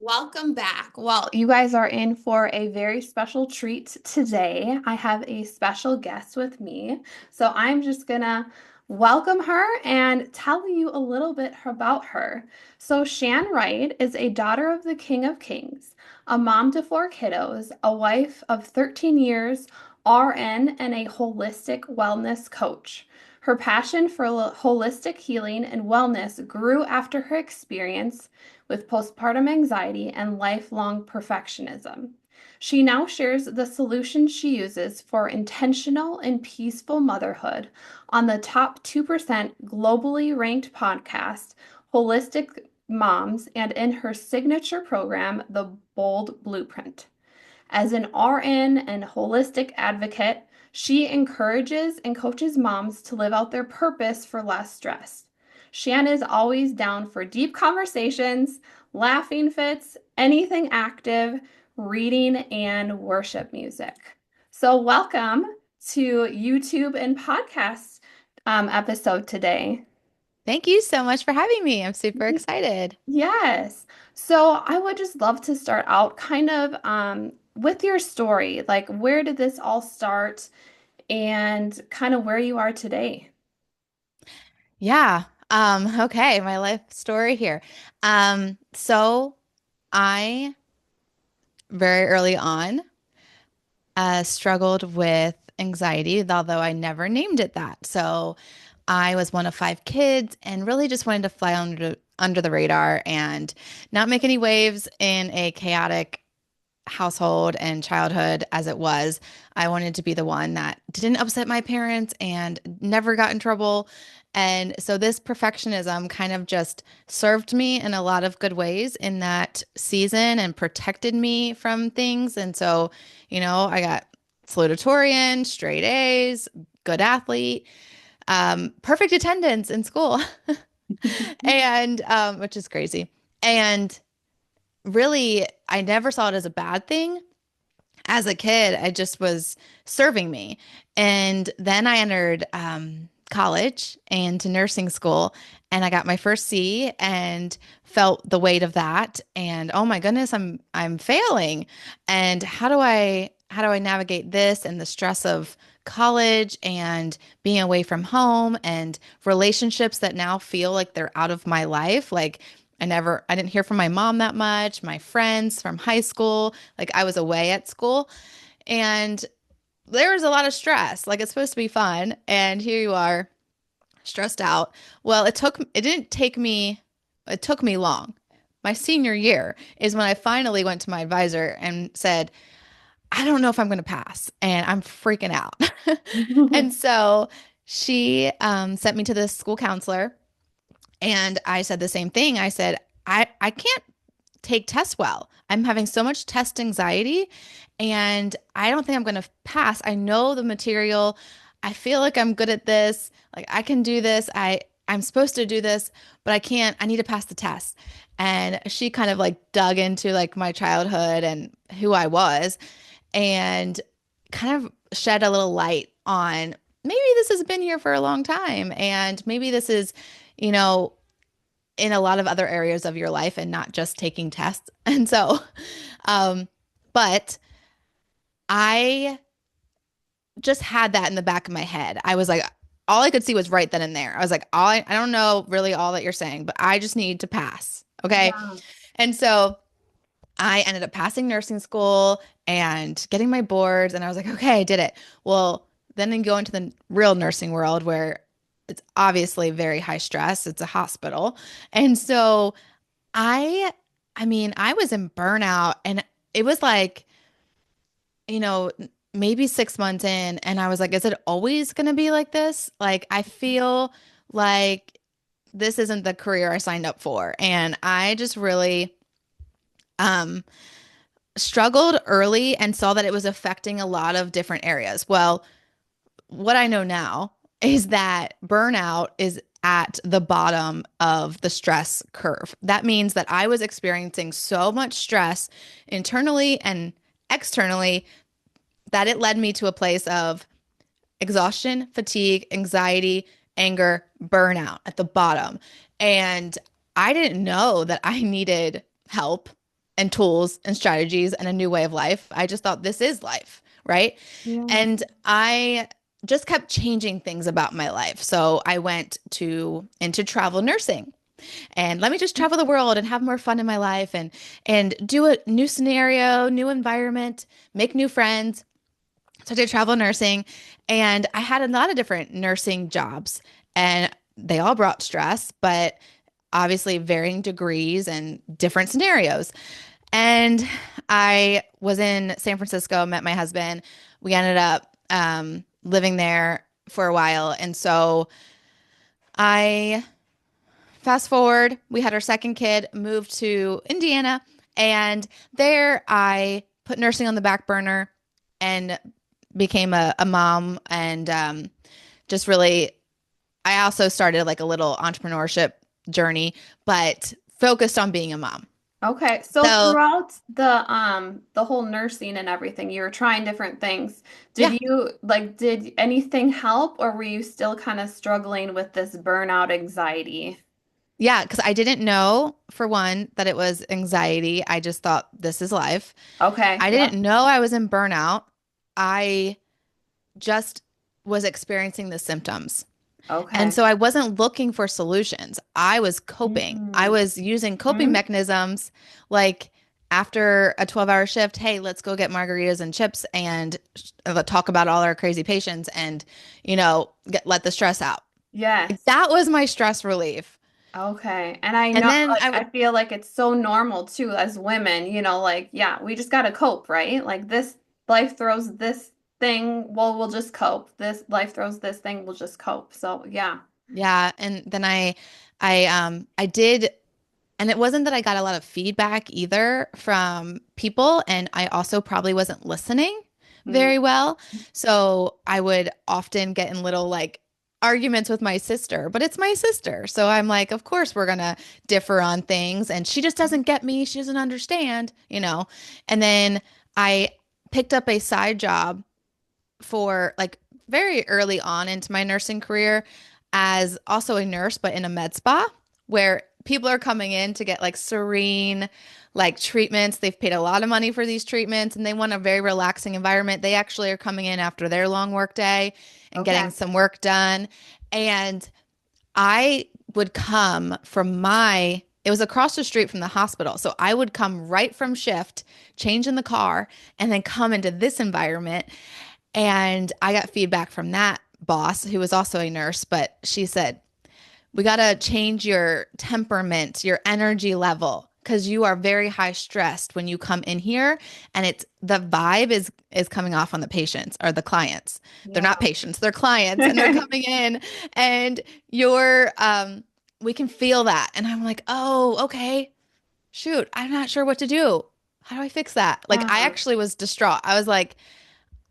Welcome back. Well, you guys are in for a very special treat today. I have a special guest with me. So I'm just gonna welcome her and tell you a little bit about her. So Shan Wright is a daughter of the King of Kings, a mom to four kiddos, a wife of 13 years, RN, and a holistic wellness coach. Her passion for holistic healing and wellness grew after her experience with postpartum anxiety and lifelong perfectionism. She now shares the solutions she uses for intentional and peaceful motherhood on the top 2% globally ranked podcast, Holistic Moms, and in her signature program, The Bold Blueprint. As an RN and holistic advocate, she encourages and coaches moms to live out their purpose for less stress. Shan is always down for deep conversations, laughing fits, anything active, reading, and worship music. So, welcome to YouTube and podcast episode today. Thank you so much for having me. I'm super excited. Yes. So I would just love to start out kind of with your story. Like, where did this all start and kind of where you are today? Yeah. Okay, my life story here. So I very early on struggled with anxiety, although I never named it that. So I was one of five kids and really just wanted to fly under the radar and not make any waves in a chaotic household and childhood as it was. I wanted to be the one that didn't upset my parents and never got in trouble. And so this perfectionism kind of just served me in a lot of good ways in that season and protected me from things. And so, I got salutatorian, straight A's, good athlete, perfect attendance in school, and which is crazy. And really, I never saw it as a bad thing. As a kid, I just was serving me. And then I entered college and to nursing school, and I got my first C and felt the weight of that. And oh my goodness, I'm failing. And how do I navigate this and the stress of college and being away from home and relationships that now feel like they're out of my life? Like I didn't hear from my mom that much, my friends from high school, like I was away at school and there was a lot of stress. Like it's supposed to be fun. And here you are stressed out. Well, it took me long. My senior year is when I finally went to my advisor and said, I don't know if I'm going to pass and I'm freaking out. And so she sent me to the school counselor and I said the same thing. I said, I can't take tests well. I'm having so much test anxiety and I don't think I'm going to pass. I know the material. I feel like I'm good at this. Like I can do this. I'm supposed to do this, but I can't. I need to pass the test. And she kind of like dug into like my childhood and who I was and kind of shed a little light on maybe this has been here for a long time and maybe this is, you know, in a lot of other areas of your life and not just taking tests. And so, um, but I just had that in the back of my head. I was like, all I could see was right then and there. I was like, I don't know really all that you're saying, but I just need to pass. Okay. Yeah. And so I ended up passing nursing school and getting my boards. And I was like, okay, I did it. Well, then I go into the real nursing world where it's obviously very high stress. It's a hospital. And so I, I mean, I was in burnout and it was like, you know, maybe 6 months in. And I was like, is it always going to be like this? Like, I feel like this isn't the career I signed up for. And I just really, um, struggled early and saw that it was affecting a lot of different areas. Well, what I know now is that burnout is at the bottom of the stress curve. That means that I was experiencing so much stress internally and externally that it led me to a place of exhaustion, fatigue, anxiety, anger, burnout at the bottom. And I didn't know that I needed help and tools and strategies and a new way of life. I just thought this is life, right? Yeah. And I just kept changing things about my life. So I went to into travel nursing and let me just travel the world and have more fun in my life and do a new scenario, new environment, make new friends. So I did travel nursing and I had a lot of different nursing jobs and they all brought stress, but obviously varying degrees and different scenarios. And I was in San Francisco, met my husband. We ended up living there for a while. And so I fast forward, we had our second kid, moved to Indiana, and there I put nursing on the back burner and became a mom and just really, I also started like a little entrepreneurship journey, but focused on being a mom. Okay. So So, throughout the whole nursing and everything, you were trying different things. yeah, Did anything help or were you still kind of struggling with this burnout anxiety? yeah, because I didn't know, for one, that it was anxiety. I just thought this is life. Okay. I Yep. didn't know I was in burnout. I just was experiencing the symptoms. And Okay. so I wasn't looking for solutions. I was coping. I Mm-hmm. was using coping mechanisms like after a 12-hour shift, hey, let's go get margaritas and chips and talk about all our crazy patients and, let the stress out. Yes. That was my stress relief. Okay. And I And know, then like, I I would, feel like it's so normal too as women, like, yeah, we just gotta cope, right? Like, this life throws this thing, well, we'll just cope. This life throws this thing, we'll just cope. So, yeah. yeah. And then I did. And it wasn't that I got a lot of feedback either from people, and I also probably wasn't listening Mm. very well. So I would often get in little like arguments with my sister, but it's my sister. So I'm like, of course we're gonna differ on things, and she just doesn't get me. She doesn't understand. And then I picked up a side job for like very early on into my nursing career as also a nurse, but in a med spa where people are coming in to get like serene, like treatments. They've paid a lot of money for these treatments and they want a very relaxing environment. They actually are coming in after their long work day and Okay. getting some work done. And I would come from it was across the street from the hospital. So I would come right from shift, change in the car, and then come into this environment. And I got feedback from that boss, who was also a nurse, but she said, we got to change your temperament, your energy level, because you are very high stressed when you come in here. And it's the vibe is coming off on the patients or the clients. They're Yeah. not patients, they're clients, and they're coming in and you're we can feel that. And I'm like, oh, okay. Shoot, I'm not sure what to do. How do I fix that? Like I Yeah. actually was distraught. I was like,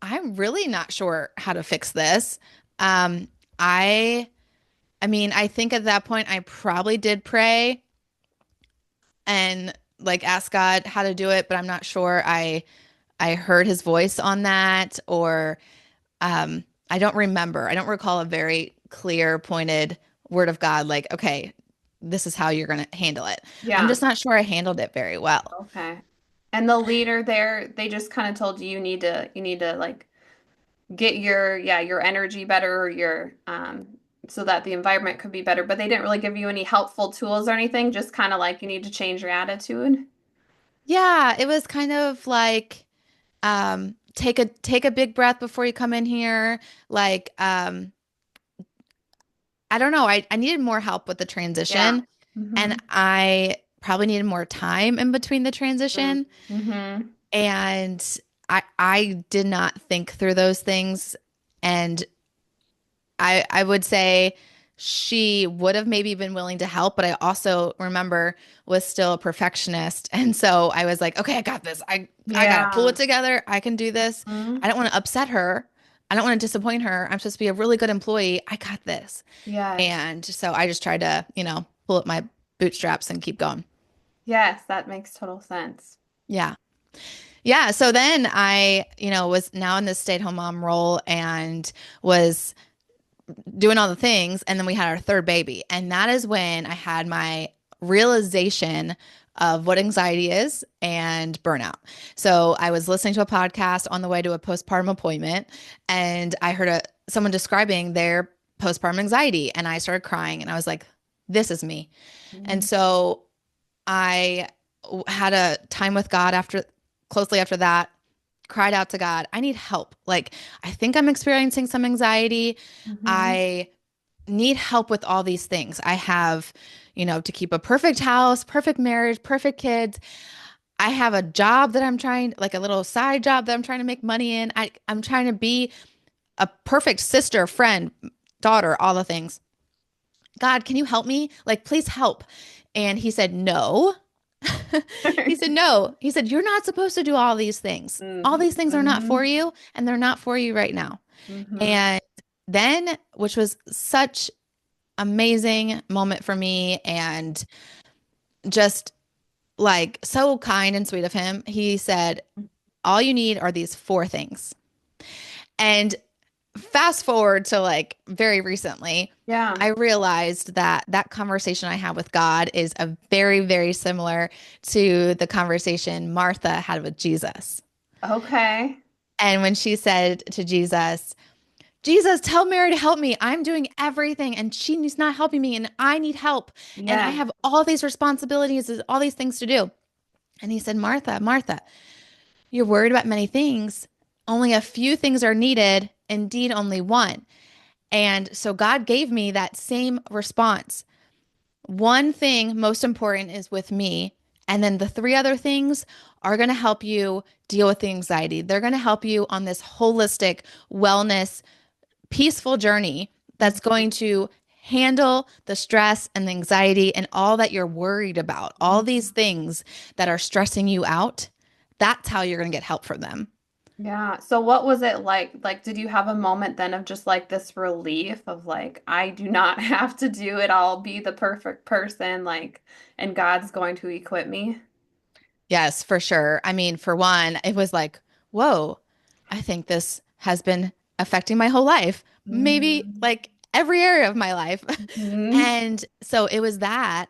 I'm really not sure how to fix this. Um, I, I mean, I think at that point I probably did pray and like ask God how to do it, but I'm not sure I heard his voice on that or I don't remember. I don't recall a very clear, pointed word of God like, okay, this is how you're going to handle it. I'm Yeah. just not sure I handled it very well. Okay. And the leader there, they just kind of told you you need to like get your energy better or your so that the environment could be better, but they didn't really give you any helpful tools or anything, just kind of like you need to change your attitude. Yeah, it was kind of like take a big breath before you come in here. Like I don't know, I needed more help with the Yeah. transition and Mm-hmm. I probably needed more time in between the transition Mm-hmm. and I did not think through those things and I would say she would have maybe been willing to help, but I also remember was still a perfectionist. And so I was like, okay, I got this. I gotta pull Yeah. it together. I can do this. I Mhm. don't want to upset her. I don't want to disappoint her. I'm supposed to be a really good employee. I got this. Yes. And so I just tried to, pull up my bootstraps and keep going. Yes, that makes total sense. Yeah. Yeah. So then I, was now in this stay-at-home mom role and was doing all the things. And then we had our third baby. And that is when I had my realization of what anxiety is and burnout. So I was listening to a podcast on the way to a postpartum appointment, and I heard someone describing their postpartum anxiety, and I started crying, and I was like, this is me. And Mhm. so I had a time with God after closely after that, cried out to God, I need help. Like, I think I'm experiencing some anxiety. Mhm. I need help with all these things. I have, to keep a perfect house, perfect marriage, perfect kids. I have a job that I'm trying, like a little side job that I'm trying to make money in. I'm trying to be a perfect sister, friend, daughter, all the things. God, can you help me? Like, please help. And he said, no. He said, no. He said, you're not supposed to do all these things. All Mhm. these things are not for Mhm. you, and they're not for you right now. Mhm. And then, which was such amazing moment for me and just like so kind and sweet of him, he said, all you need are these four things. And fast forward to like very recently, Yeah. I realized that that conversation I had with God is a very, very similar to the conversation Martha had with Jesus. Okay. And when she said to Jesus, Jesus, tell Mary to help me. I'm doing everything and she's not helping me and I need help. And I Yeah. have all these responsibilities, all these things to do. And he said, Martha, Martha, you're worried about many things. Only a few things are needed, indeed, only one. And so God gave me that same response. One thing most important is with me. And then the three other things are going to help you deal with the anxiety. They're going to help you on this holistic wellness, peaceful journey that's Mhm. going to handle the stress and the anxiety and all that you're worried about, all these things that are stressing you out. That's how you're going to get help from them. Yeah. So what was it like? Like, did you have a moment then of just like this relief of like, I do not have to do it. I'll be the perfect person, like, and God's going to equip me? Yes, for sure. I mean, for one, it was like, whoa, I think this has been affecting my whole life, maybe Mhm. like every area of my life. Mhm. And so it was that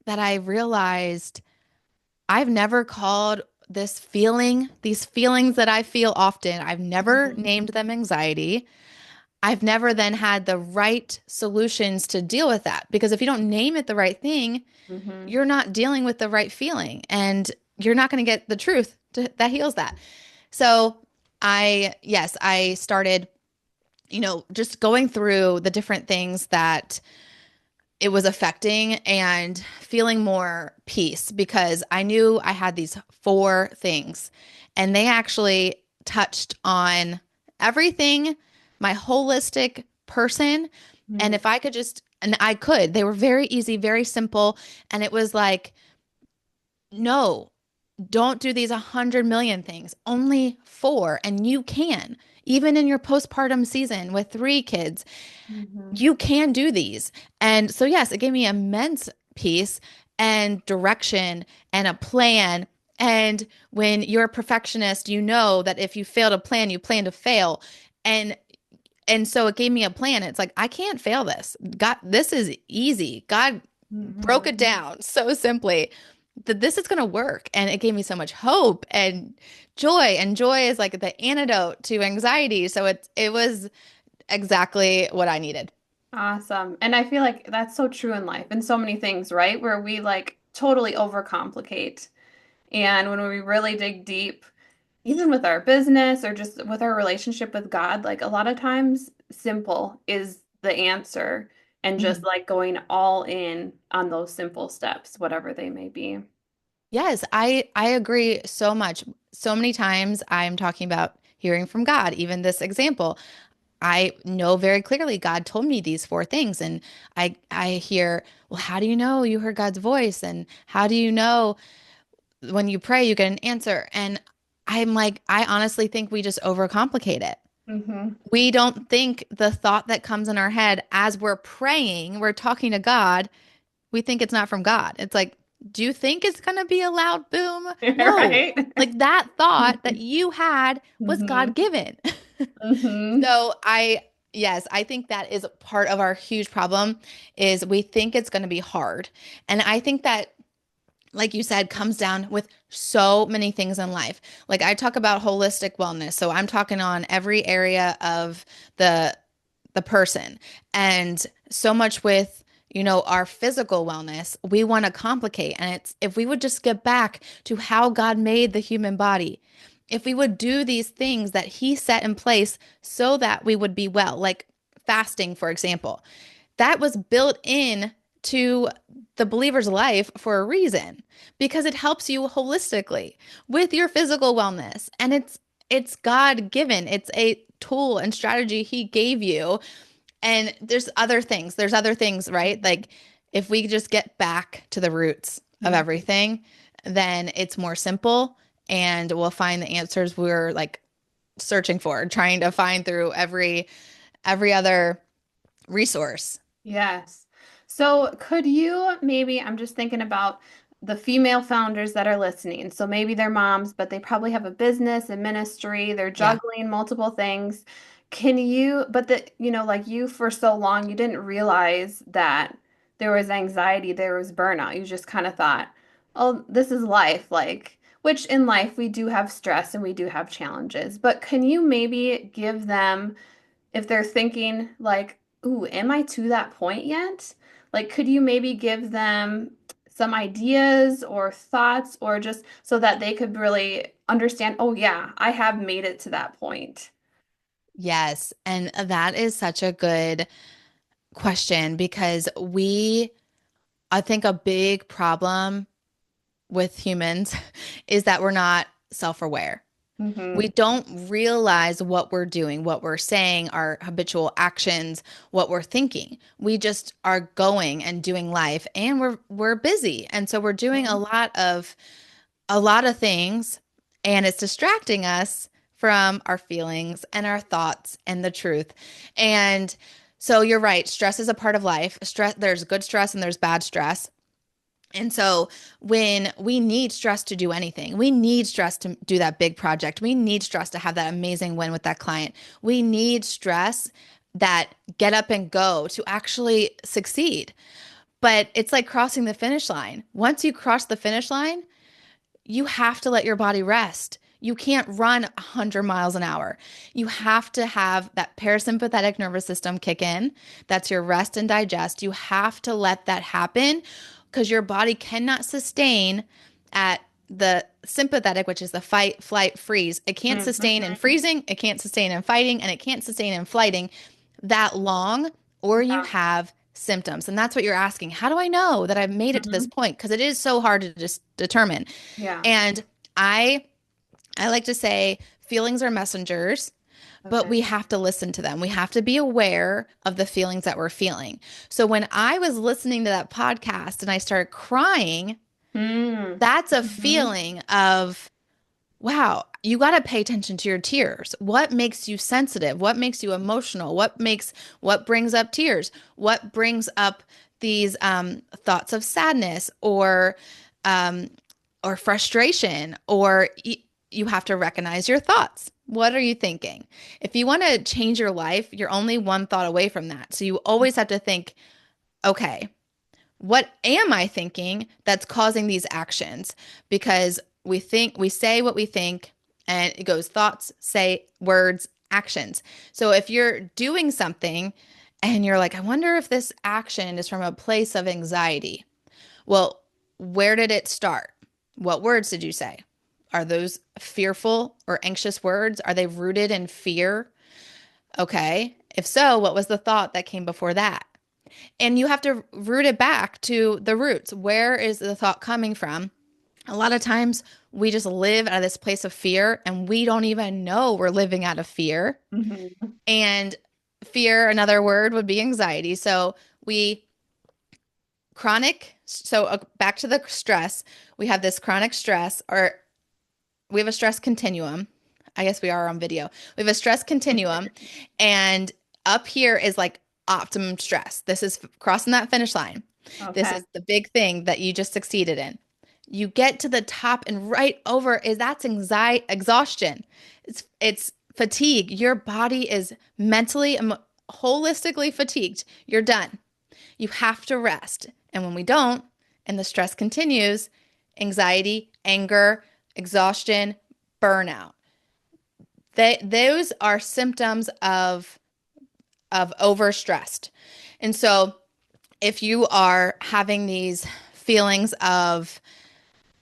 I realized I've never called these feelings that I feel often, I've never Mhm. named them anxiety. I've never then had the right solutions to deal with that. Because if you don't name it the right thing, Mhm. you're not dealing with the right feeling and you're not going to get the truth that heals that. So yes, I started, just going through the different things that it was affecting and feeling more peace because I knew I had these four things and they actually touched on everything, my holistic person. And Mhm. if I could just, and I could, they were very easy, very simple. And it was like, no, don't do these 100 million things, only four. And you can, even in your postpartum season with three kids, Mhm. you can do these. And so, yes, it gave me immense peace and direction and a plan. And when you're a perfectionist, you know that if you fail to plan, you plan to fail. And and so it gave me a plan. It's like, I can't fail this. God, this is easy. God broke it Mhm. down so simply that this is going to work. And it gave me so much hope and joy. And joy is like the antidote to anxiety. So it was exactly what I needed. Awesome. And I feel like that's so true in life in so many things, right? Where we like totally overcomplicate. And when we really dig deep, even with our business or just with our relationship with God, like a lot of times simple is the answer and just Mhm. like going all in on those simple steps, whatever they may be. Yes, I agree so much. So many times I'm talking about hearing from God. Even this example, I know very clearly God told me these four things, and I hear, well, how do you know you heard God's voice, and how do you know when you pray you get an answer? And I'm like, I honestly think we just overcomplicate it. Hmm. We don't think the thought that comes in our head as we're praying, we're talking to God, we think it's not from God. It's like, do you think it's going to be a loud boom? No. Right? Like that thought that you had was Hmm. God given. Hmm. So yes, I think that is part of our huge problem is we think it's going to be hard. And I think that like you said, comes down with so many things in life. Like I talk about holistic wellness. So I'm talking on every area of the the person. And so much with, our physical wellness, we want to complicate. And it's if we would just get back to how God made the human body, if we would do these things that he set in place so that we would be well, like fasting, for example, that was built in to the believer's life for a reason because it helps you holistically with your physical wellness, and it's God given. It's a tool and strategy he gave you. And there's other things, right? Like if we just get back to the roots of Mhm. everything, then it's more simple and we'll find the answers we're like searching for, trying to find through every other resource. Yes. So could you maybe, I'm just thinking about the female founders that are listening. So maybe they're moms, but they probably have a business, a ministry, they're Yeah. juggling multiple things. Can you, but like you for so long, you didn't realize that there was anxiety, there was burnout. You just kind of thought, oh, this is life. Like, which in life we do have stress and we do have challenges. But can you maybe give them if they're thinking like, ooh, am I to that point yet? Like, could you maybe give them some ideas or thoughts or just so that they could really understand, oh yeah, I have made it to that point. Yes. And that is such a good question because I think a big problem with humans is that we're not self-aware. We Mm-hmm. don't realize what we're doing, what we're saying, our habitual actions, what we're thinking. We just are going and doing life and we're busy. And so we're doing a lot of things and it's distracting us from our feelings and our thoughts and the truth. And so you're right, stress is a part of life. There's good stress and there's bad stress. And so when we need stress to do anything, we need stress to do that big project. We need stress to have that amazing win with that client. We need stress that get up and go to actually succeed. But it's like crossing the finish line. Once you cross the finish line, you have to let your body rest. You can't run 100 miles an hour. You have to have that parasympathetic nervous system kick in. That's your rest and digest. You have to let that happen because your body cannot sustain at the sympathetic, which is the fight, flight, freeze. It can't sustain in Mm-hmm. freezing, it can't sustain in fighting, and it can't sustain in flighting that long, or you Yeah. have symptoms. And that's what you're asking. How do I know that I've made it to this Mm-hmm. point? Because it is so hard to just determine. Yeah. And I like to say feelings are messengers, but Okay. we have to listen to them. We have to be aware of the feelings that we're feeling. So when I was listening to that podcast and I started crying, that's a Mm-hmm. feeling of, wow, you got to pay attention to your tears. What makes you sensitive? What makes you emotional? What brings up tears? What brings up these thoughts of sadness um, or frustration? You have to recognize your thoughts. What are you thinking? If you want to change your life, you're only one thought away from that. So you always have to think, okay, what am I thinking that's causing these actions? Because we say what we think, and it goes thoughts, say, words, actions. So if you're doing something and you're like, I wonder if this action is from a place of anxiety. Well, where did it start? What words did you say? Are those fearful or anxious words? Are they rooted in fear? Okay. If so, what was the thought that came before that? And you have to root it back to the roots. Where is the thought coming from? A lot of times we just live out of this place of fear and we don't even know we're living out of fear. Mm-hmm. And fear, another word would be anxiety. So we back to the stress, we have this chronic stress, or we have a stress continuum. I guess we are on video. We have a stress continuum, and up here is like optimum stress. This is crossing that finish line. This Okay. is the big thing that you just succeeded in. You get to the top, and right over is that's anxiety, exhaustion. It's fatigue. Your body is mentally, holistically fatigued. You're done. You have to rest. And when we don't, and the stress continues, anxiety, anger, exhaustion, burnout. Those are symptoms of overstressed. And so if you are having these feelings of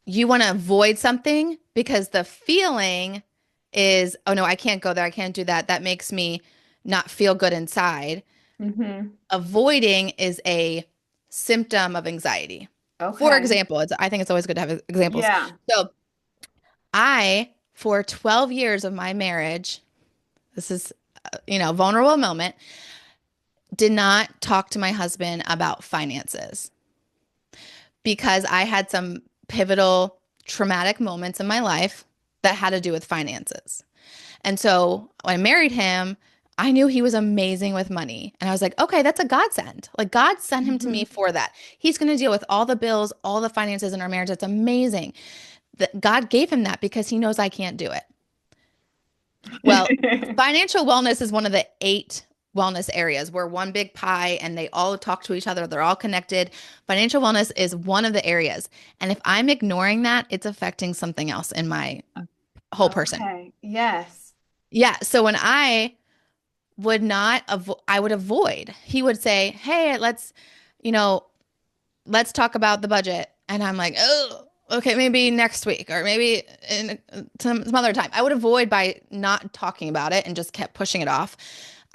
you want to avoid something because the feeling is, oh no, I can't go there. I can't do that. That makes me not feel good inside. Mm-hmm. Avoiding is a symptom of anxiety. For Okay. example, I think it's always good to have examples. Yeah. So for 12 years of my marriage, this is, vulnerable moment, did not talk to my husband about finances because I had some pivotal traumatic moments in my life that had to do with finances. And so when I married him, I knew he was amazing with money. And I was like, okay, that's a godsend. Like God sent him to Mm-hmm. me for that. He's going to deal with all the bills, all the finances in our marriage. That's amazing. That God gave him that because he knows I can't do it. Well, financial wellness is one of the 8 wellness areas. We're one big pie and they all talk to each other. They're all connected. Financial wellness is one of the areas. And if I'm ignoring that, it's affecting something else in my whole person. Okay. Yes. Yeah. So when I would avoid. He would say, "Hey, you know, let's talk about the budget." And I'm like, "Oh, okay, maybe next week or maybe in some other time." I would avoid by not talking about it and just kept pushing it off.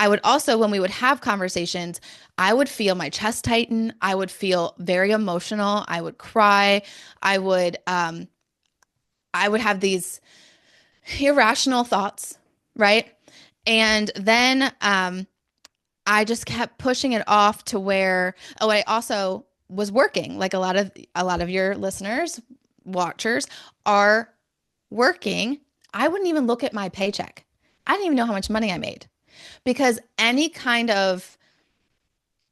I would also, when we would have conversations, I would feel my chest tighten. I would feel very emotional. I would cry. I would, um, I would have these irrational thoughts, right? And then, I just kept pushing it off to where, oh, I also was working. Like a lot of your listeners, watchers are working. I wouldn't even look at my paycheck. I didn't even know how much money I made because any kind of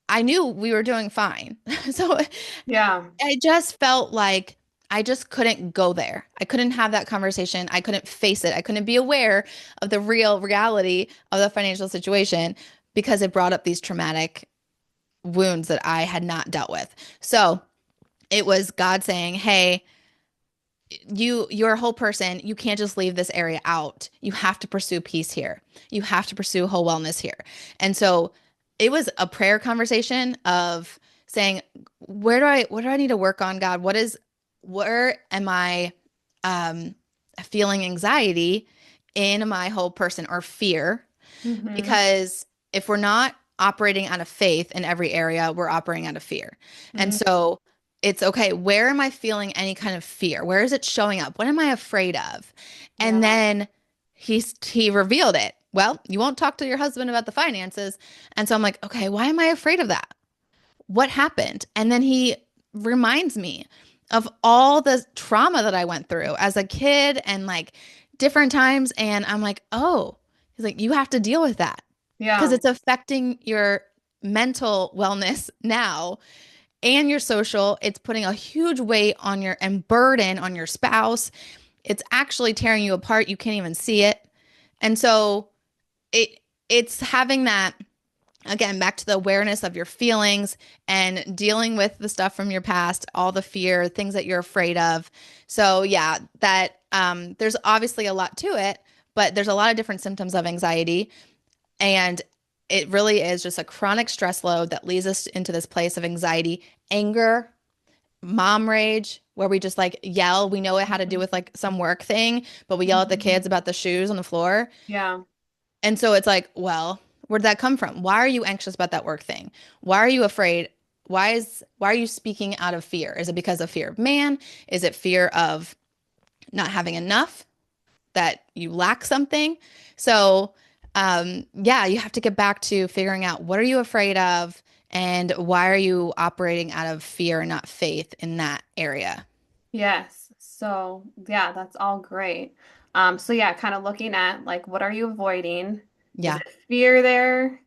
I knew we were doing fine. So Yeah. I just felt like I just couldn't go there. I couldn't have that conversation. I couldn't face it. I couldn't be aware of the real reality of the financial situation because it brought up these traumatic wounds that I had not dealt with. So it was God saying, "Hey, you're a whole person. You can't just leave this area out. You have to pursue peace here. You have to pursue whole wellness here." And so it was a prayer conversation of saying, what do I need to work on, God? Where am I um feeling anxiety in my whole person or fear? Mm-hmm. Because if we're not operating out of faith in every area, we're operating out of fear. And Mm-hmm. so it's okay. Where am I feeling any kind of fear? Where is it showing up? What am I afraid of? And Yeah. then he revealed it. Well, you won't talk to your husband about the finances. And so I'm like, okay, why am I afraid of that? What happened? And then he reminds me of all the trauma that I went through as a kid and like different times. And I'm like, oh, he's like, you have to deal with that because Yeah. it's affecting your mental wellness now and your social. It's putting a huge weight on your and burden on your spouse. It's actually tearing you apart. You can't even see it. And so it's having that again back to the awareness of your feelings and dealing with the stuff from your past, all the fear, things that you're afraid of. So yeah, that there's obviously a lot to it, but there's a lot of different symptoms of anxiety, and it really is just a chronic stress load that leads us into this place of anxiety, anger, mom rage, where we just like yell. We know it had to do with like some work thing, but we yell at the Mm-hmm. kids about the shoes on the floor. Yeah. And so it's like, well, where did that come from? Why are you anxious about that work thing? Why are you afraid? Why are you speaking out of fear? Is it because of fear of man? Is it fear of not having enough, that you lack something? So, yeah, you have to get back to figuring out what are you afraid of and why are you operating out of fear and not faith in that area? Yes. So, yeah, that's all great. So yeah, kind of looking at like what are you avoiding? Is Yeah. it fear there?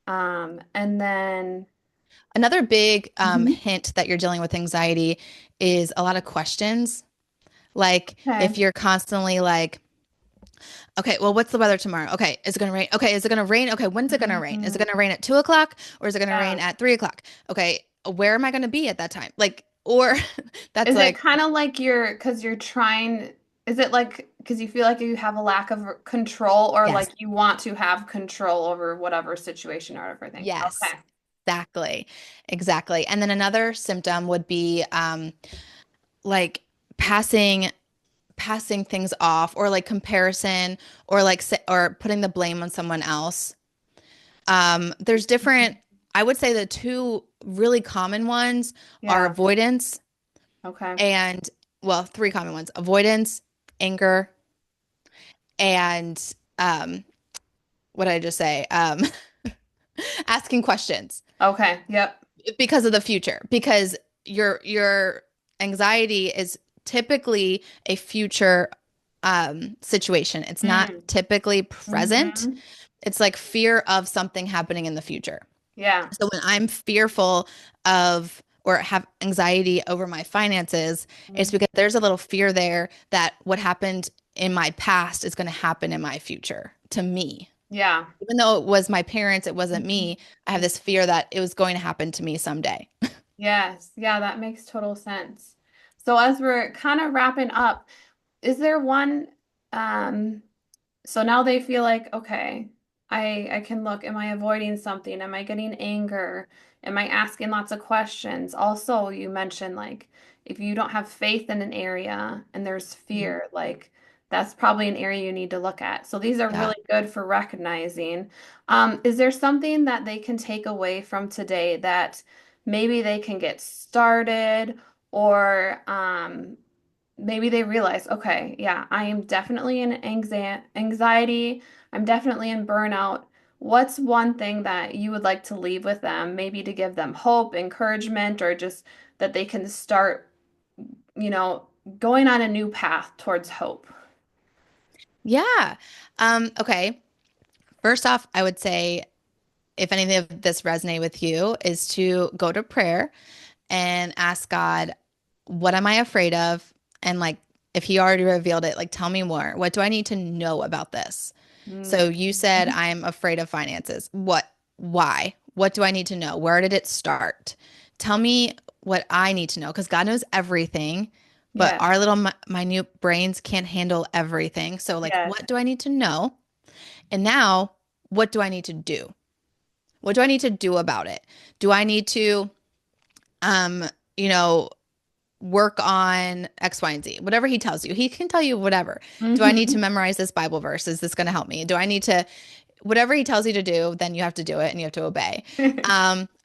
And then Another big Mhm. hint that you're dealing with anxiety is a lot of questions. Like if Okay. you're constantly like, okay, well, what's the weather tomorrow? Okay, is it gonna rain? Okay, is it gonna rain? Okay, when's it gonna rain? Is it Mhm. gonna rain at 2 o'clock or is it gonna rain Yeah. at 3 o'clock? Okay, where am I gonna be at that time? Like, Or that's Is it like, kind of like because you're trying, is it like because you feel like you have a lack of control or yes, like you want to have control over whatever situation or everything? yes, Okay. exactly. Exactly. And then another symptom would be like passing things off, or like comparison, or like or putting the blame on someone else. There's different, I would say the two really common ones are Yeah. avoidance Okay. and, well, three common ones: avoidance, anger, and what did I just say? Asking questions Okay. Yep. because of the future, because your anxiety is typically a future situation. It's not Mm. typically present. Hmm. It's like fear of something happening in the future. Yeah. So when I'm fearful of or have anxiety over my finances, it's Mm. because there's a little fear there that what happened in my past is going to happen in my future to me. Yeah. Even though it was my parents, it wasn't Mhm. me. I have this fear that it was going to happen to me someday. Yes. Yeah, that makes total sense. So as we're kind of wrapping up, is there one um so now they feel like, okay, I can look, am I avoiding something? Am I getting anger? Am I asking lots of questions? Also, you mentioned like if you don't have faith in an area and there's Mhm. fear, like that's probably an area you need to look at. So these are Yeah. really good for recognizing. Is there something that they can take away from today that maybe they can get started or maybe they realize, okay, yeah, I am definitely in anxiety. I'm definitely in burnout. What's one thing that you would like to leave with them, maybe to give them hope, encouragement, or just that they can start, you know, going on a new path towards hope? Yeah. Okay. First off, I would say if anything of this resonate with you, is to go to prayer and ask God, what am I afraid of? And like, if he already revealed it, like, tell me more. What do I need to know about this? So Mm. you said, I'm afraid of finances. Why? What do I need to know? Where did it start? Tell me what I need to know, because God knows everything, but Yes, our little minute brains can't handle everything. So, like, yes. what do I need to know? And now, what do I need to do? What do I need to do about it? Do I need to, um, you know, work on X, Y, and Z? Whatever he tells you, he can tell you whatever. Do I need to Hmm. memorize this Bible verse? Is this going to help me? Do I need to, whatever he tells you to do, then you have to do it and you have to obey.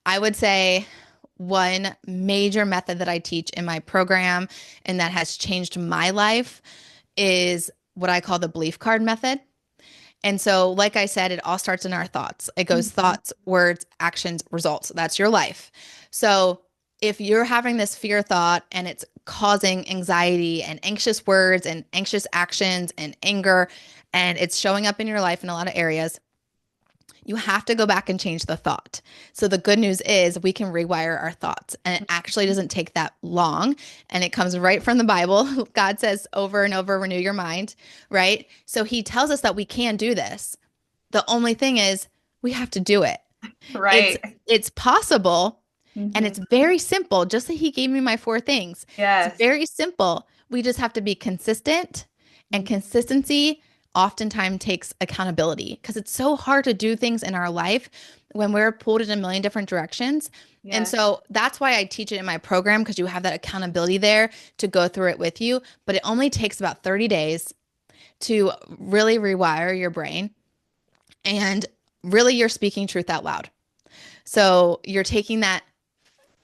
I would say one major method that I teach in my program and that has changed my life is what I call the belief card method. And so, like I said, it all starts in our thoughts. It goes Mhm. thoughts, words, actions, results. That's your life. So, if you're having this fear thought and it's causing anxiety and anxious words and anxious actions and anger, and it's showing up in your life in a lot of areas, you have to go back and change the thought. So the good news is we can rewire our thoughts, and it actually doesn't take that long, and it comes right from the Bible. God says over and over, renew your mind, right? So he tells us that we can do this. The only thing is we have to do it. It's Right. it's possible, and Hmm. it's very simple. Just like he gave me my four things. It's Yes. very simple. We just have to be consistent, and Mhm. consistency oftentimes takes accountability, because it's so hard to do things in our life when we're pulled in a million different directions. And Yes. so that's why I teach it in my program, because you have that accountability there to go through it with you. But it only takes about 30 days to really rewire your brain, and really you're speaking truth out loud. So you're taking that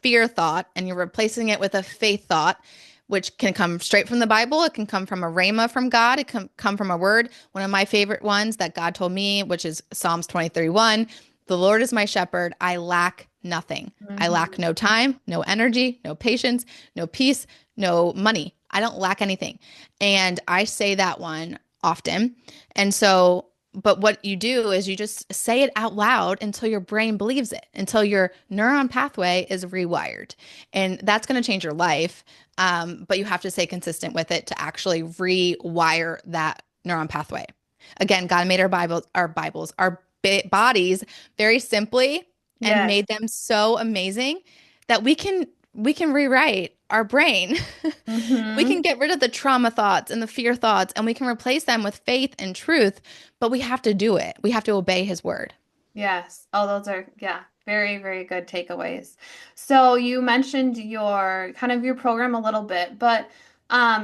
fear thought and you're replacing it with a faith thought, which can come straight from the Bible. It can come from a rhema from God. It can come from a word. One of my favorite ones that God told me, which is Psalms 23:1. The Lord is my shepherd. I lack nothing. I lack Hmm. no time, no energy, no patience, no peace, no money. I don't lack anything. And I say that one often. And so, but what you do is you just say it out loud until your brain believes it, until your neuron pathway is rewired. And that's going to change your life. But you have to stay consistent with it to actually rewire that neuron pathway. Again, God made our bodies very simply and Yes. made them so amazing that we can we can rewrite our brain. We can Mm-hmm. get rid of the trauma thoughts and the fear thoughts, and we can replace them with faith and truth, but we have to do it. We have to obey his word. Yes. Oh, those are, yeah, very, very good takeaways. So you mentioned your kind of your program a little bit, but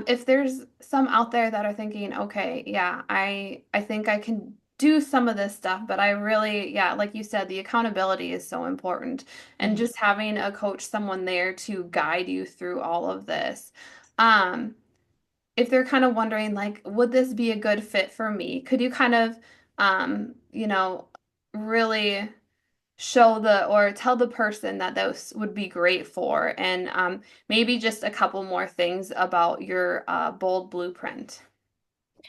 if there's some out there that are thinking, okay, yeah, I think I can do some of this stuff, but I really, yeah, like you said, the accountability is so important. And Mhm. just having a coach, someone there to guide you through all of this. Um, if they're kind of wondering like, would this be a good fit for me? Could you kind of, you know, really show the or tell the person that those would be great for, and maybe just a couple more things about your bold blueprint.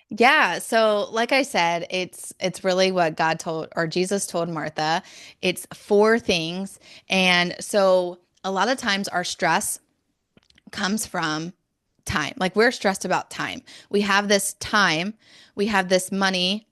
Yeah, so like I said, it's really what God told or Jesus told Martha. It's four things. And so a lot of times our stress comes from time. Like we're stressed about time. We have this time, we have this money.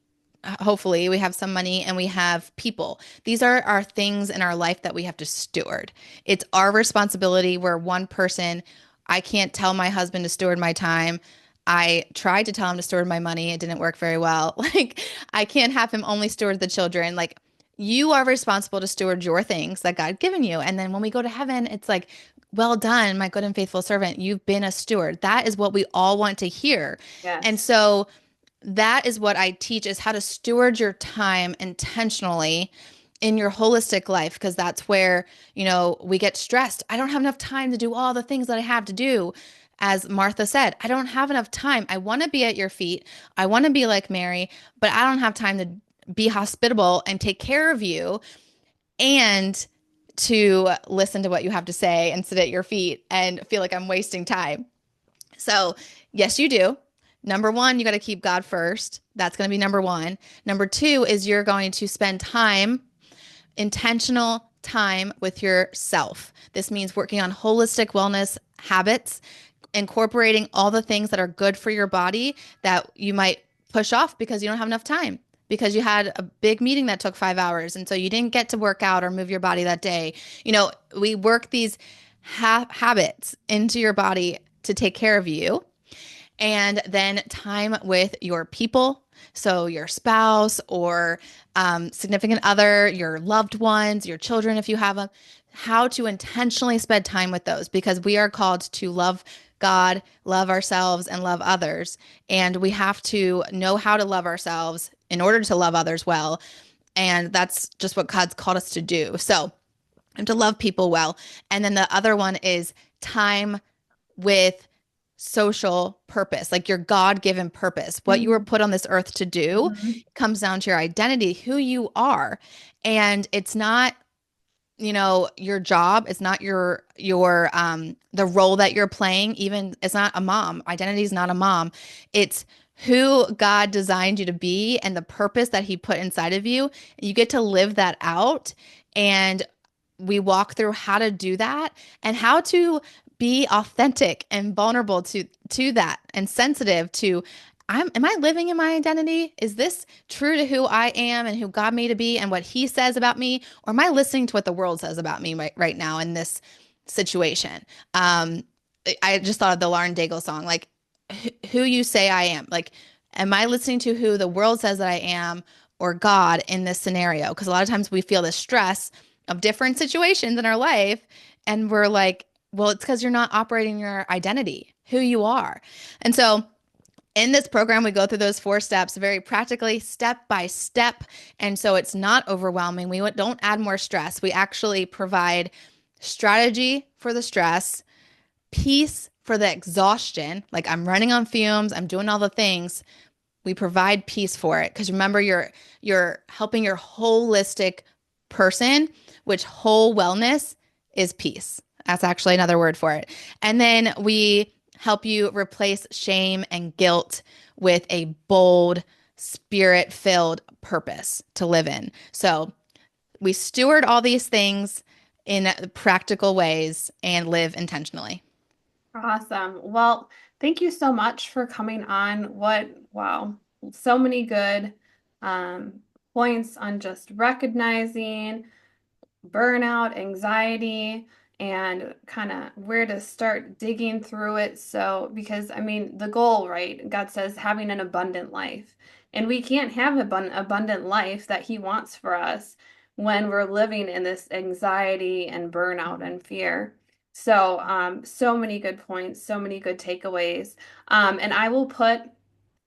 Hopefully, we have some money and we have people. These are our things in our life that we have to steward. It's our responsibility. We're one person. I can't tell my husband to steward my time. I tried to tell him to steward my money. It didn't work very well. Like, I can't have him only steward the children. Like, you are responsible to steward your things that God given you. And then when we go to heaven, it's like, well done, my good and faithful servant. You've been a steward. That is what we all want to hear. And Yes. so that is what I teach is how to steward your time intentionally in your holistic life because that's where, we get stressed. I don't have enough time to do all the things that I have to do. As Martha said, I don't have enough time. I want to be at your feet. I want to be like Mary, but I don't have time to be hospitable and take care of you and to listen to what you have to say and sit at your feet and feel like I'm wasting time. So, yes, you do. Number one, you got to keep God first. That's going to be number one. Number two is you're going to spend time, intentional time with yourself. This means working on holistic wellness habits, incorporating all the things that are good for your body that you might push off because you don't have enough time. Because you had a big meeting that took 5 hours, and so you didn't get to work out or move your body that day. We work these habits into your body to take care of you and then time with your people. So, your spouse or significant other, your loved ones, your children, if you have them, how to intentionally spend time with those because we are called to love God, love ourselves, and love others. And we have to know how to love ourselves in order to love others well. And that's just what God's called us to do. So, and to love people well. And then the other one is time with social purpose, like your God given purpose. What you were put on this earth to do Mm-hmm. comes down to your identity, who you are. And it's not, your job. It's not the role that you're playing. Even it's not a mom. Identity is not a mom. It's who God designed you to be and the purpose that he put inside of you. You get to live that out. And we walk through how to do that and how to be authentic and vulnerable to that and sensitive to am I living in my identity? Is this true to who I am and who God made to be and what he says about me? Or am I listening to what the world says about me right now in this situation? Um, I just thought of the Lauren Daigle song, like who you say I am. Like, am I listening to who the world says that I am or God in this scenario? Because a lot of times we feel the stress of different situations in our life and we're like, well, it's because you're not operating your identity, who you are. And so in this program, we go through those four steps very practically, step by step. And so it's not overwhelming. We don't add more stress. We actually provide strategy for the stress, peace for the exhaustion. Like I'm running on fumes, I'm doing all the things. We provide peace for it because remember you're helping your holistic person, which whole wellness is peace. That's actually another word for it. And then we help you replace shame and guilt with a bold, spirit-filled purpose to live in. So we steward all these things in practical ways and live intentionally. Awesome. Well, thank you so much for coming on. Wow, so many good um, points on just recognizing burnout, anxiety, and kind of where to start digging through it. So, because I mean, the goal, right? God says having an abundant life. And we can't have an abundant life that He wants for us when we're living in this anxiety and burnout and fear. So, so many good points, so many good takeaways. And I will put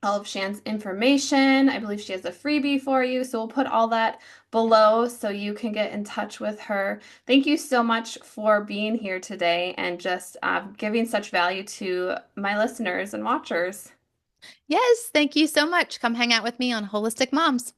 all of Shan's information. I believe she has a freebie for you. So we'll put all that below so you can get in touch with her. Thank you so much for being here today and just giving such value to my listeners and watchers. Yes, thank you so much. Come hang out with me on Holistic Moms.